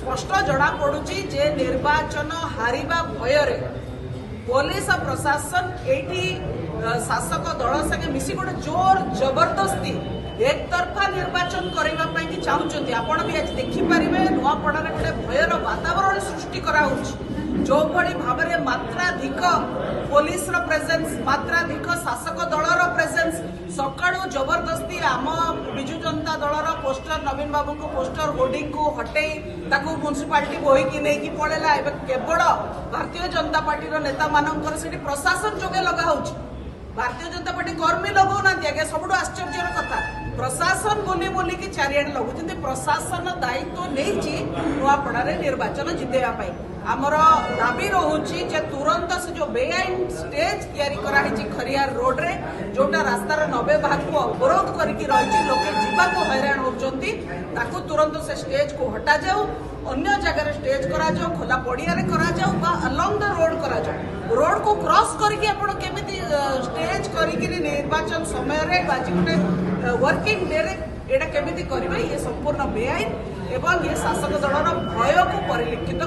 स्पष्ट जना पड़ुची जे निर्वाचन हारिबा भयरे पुलिस और प्रशासन एठी शासक दल संगे मिसी गोटे जोर जबरदस्ती एक तरफा निर्वाचन करने की चाहते आपण भी आज देखिपारे नुआपड़ार गोटे भयर वातावरण सृष्टि करा जो भली भाव में मात्राधिक पुलिस प्रेजेंस मात्राधिक शासक दलर प्रेजेंस सकाळु जबरदस्ती आम विजु जनता दलर पोस्टर नवीन बाबू को पोस्टर होर्डिंग को हटई ताकू म्युनिसिपालिटी बोही की नहीं पड़ेगा केवल भारतीय जनता पार्टी नेता मानकर से प्रशासन जोगे लगा होची भारतीय जनता पार्टी कर्मी लगौना आगे सब आश्चर्य कथा प्रशासन बोली कि चारिआडे लगुच प्रशासन दायित्व नहीं नुआपड़ारे निर्वाचन जितेवाई आमर दाबी रोचे तुरंत से जो बेआईन स्टेज तैयारी कराई खरियार रोड रे जोटा रास्तार 90 भाग को अवरोध करके रही लोके जीवाक हैरान होती तुरंत से स्टेज को हटा जाऊ अन्य जगह स्टेज करा जाऊ खोला पड़िया करा जाऊ बा अलोंग द रोड करा जाऊ रोड को क्रॉस करके आपण केमिति स्टेज करके निर्वाचन समय रे बाजी गोटे वर्किंग डे रे एटा केमिति करिवे ये संपूर्ण बेआईन एवं ये शासक दलर भय को परिलक्षित